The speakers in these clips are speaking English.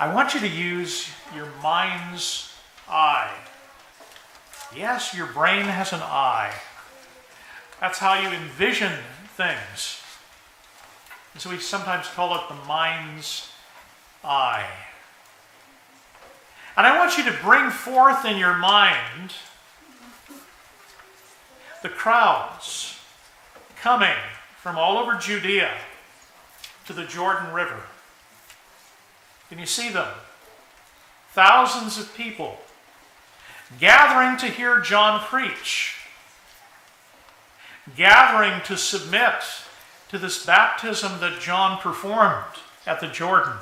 I want you to use your mind's eye. Yes, your brain has an eye. That's how you envision things. And so we sometimes call it the mind's eye. And I want you to bring forth in your mind the crowds coming from all over Judea to the Jordan River. Can you see them? Thousands of people gathering to hear John preach, gathering to submit to this baptism that John performed at the Jordan,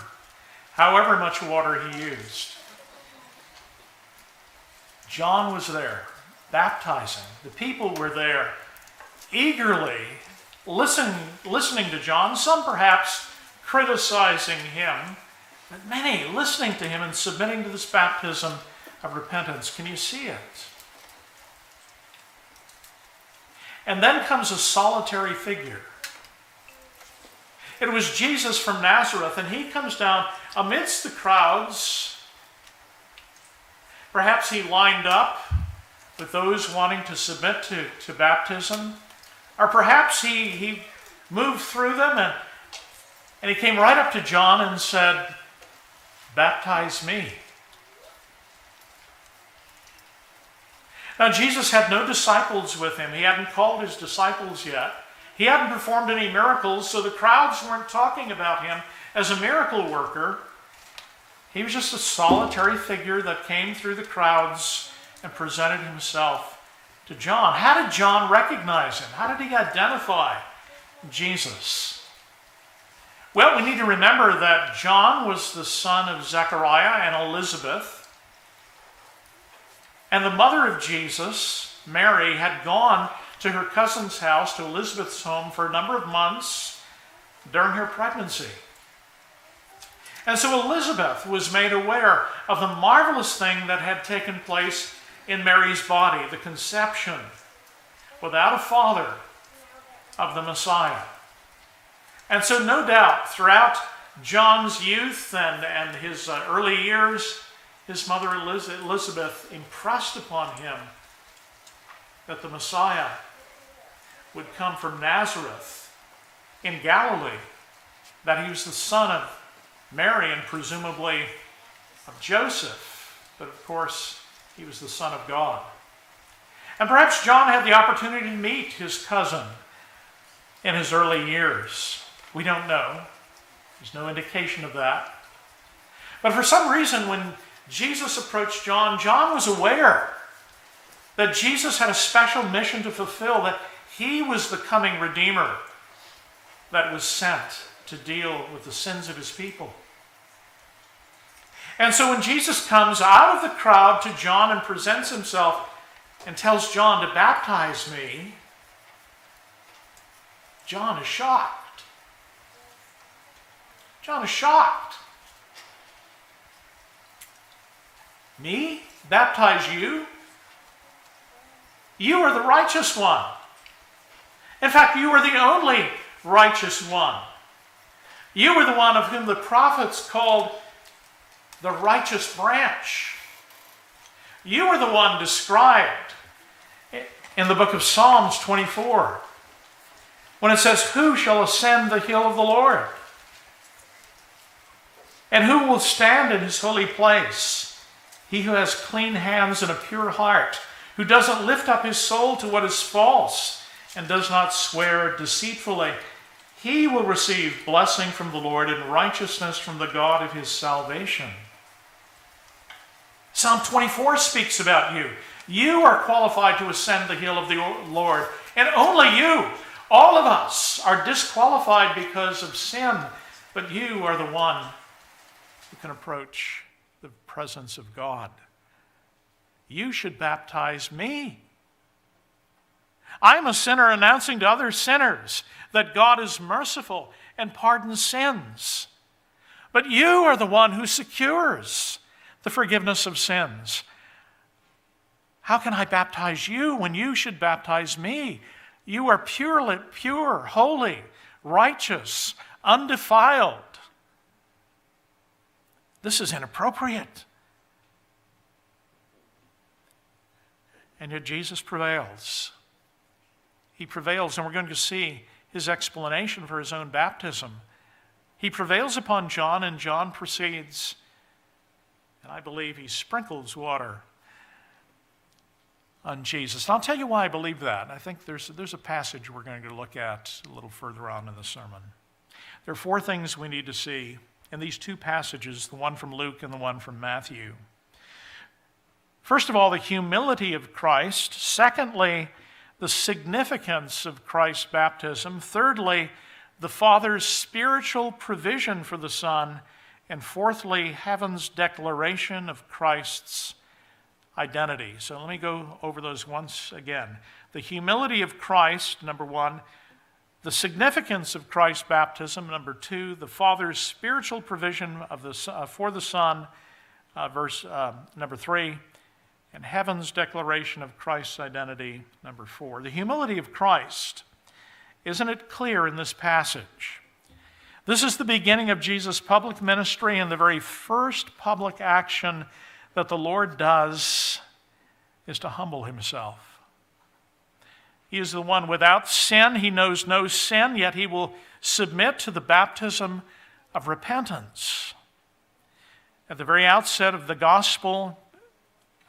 however much water he used. John was there, baptizing. The people were there, eagerly listening to John, some perhaps criticizing him, but many listening to him and submitting to this baptism of repentance. Can you see it? And then comes a solitary figure. It was Jesus from Nazareth, and he comes down amidst the crowds. Perhaps he lined up with those wanting to submit to baptism, or perhaps he moved through them and he came right up to John and said, "Baptize me." Now, Jesus had no disciples with him. He hadn't called his disciples yet. He hadn't performed any miracles, so the crowds weren't talking about him as a miracle worker. He was just a solitary figure that came through the crowds and presented himself to John. How did John recognize him? How did he identify Jesus? Well, we need to remember that John was the son of Zechariah and Elizabeth. And the mother of Jesus, Mary, had gone to her cousin's house, to Elizabeth's home, for a number of months during her pregnancy. And so Elizabeth was made aware of the marvelous thing that had taken place in Mary's body, the conception, without a father, of the Messiah. And so no doubt, throughout John's youth and his early years, his mother Elizabeth impressed upon him that the Messiah would come from Nazareth in Galilee, that he was the son of Mary and presumably of Joseph, but of course he was the Son of God. And perhaps John had the opportunity to meet his cousin in his early years. We don't know. There's no indication of that. But for some reason, when Jesus approached John, John was aware that Jesus had a special mission to fulfill, that he was the coming Redeemer that was sent to deal with the sins of his people. And so when Jesus comes out of the crowd to John and presents himself and tells John to baptize me, John is shocked. John is shocked. Me? Baptize you? You are the righteous one. In fact, you are the only righteous one. You were the one of whom the prophets called the righteous branch. You were the one described in the book of Psalms 24, when it says, "Who shall ascend the hill of the Lord? And who will stand in his holy place? He who has clean hands and a pure heart, who doesn't lift up his soul to what is false and does not swear deceitfully. He will receive blessing from the Lord and righteousness from the God of his salvation." Psalm 24 speaks about you. You are qualified to ascend the hill of the Lord, and only you. All of us are disqualified because of sin, but you are the one who can approach the presence of God. You should baptize me. I'm a sinner announcing to other sinners that God is merciful and pardons sins. But you are the one who secures the forgiveness of sins. How can I baptize you when you should baptize me? You are pure, holy, righteous, undefiled. This is inappropriate. And yet Jesus prevails. He prevails, and we're going to see his explanation for his own baptism. He prevails upon John, and John proceeds, and I believe he sprinkles water on Jesus. And I'll tell you why I believe that. I think there's a passage we're going to look at a little further on in the sermon. There are 4 things we need to see in these 2 passages, the one from Luke and the one from Matthew. First of all, the humility of Christ. Secondly, the significance of Christ's baptism. Thirdly, the Father's spiritual provision for the Son. And fourthly, heaven's declaration of Christ's identity. So let me go over those once again. The humility of Christ, number 1. The significance of Christ's baptism, number 2. The Father's spiritual provision for the Son, verse number 3. And heaven's declaration of Christ's identity, number 4. The humility of Christ. Isn't it clear in this passage? This is the beginning of Jesus' public ministry, and the very first public action that the Lord does is to humble himself. He is the one without sin. He knows no sin, yet he will submit to the baptism of repentance. At the very outset of the gospel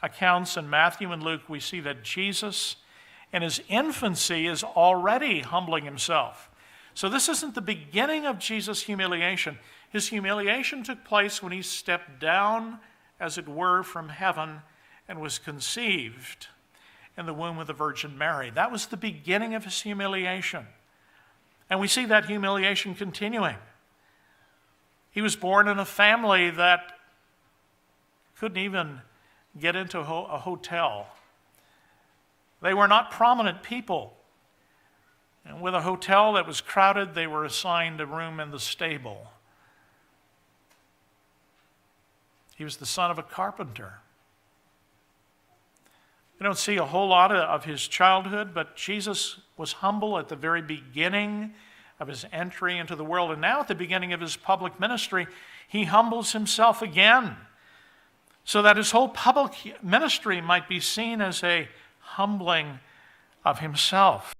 accounts in Matthew and Luke, we see that Jesus in his infancy is already humbling himself. So this isn't the beginning of Jesus' humiliation. His humiliation took place when he stepped down, as it were, from heaven and was conceived in the womb of the Virgin Mary. That was the beginning of his humiliation. And we see that humiliation continuing. He was born in a family that couldn't even get into a hotel. They were not prominent people. And with a hotel that was crowded, they were assigned a room in the stable. He was the son of a carpenter. We don't see a whole lot of his childhood, but Jesus was humble at the very beginning of his entry into the world. And now at the beginning of his public ministry, he humbles himself again, so that his whole public ministry might be seen as a humbling of himself.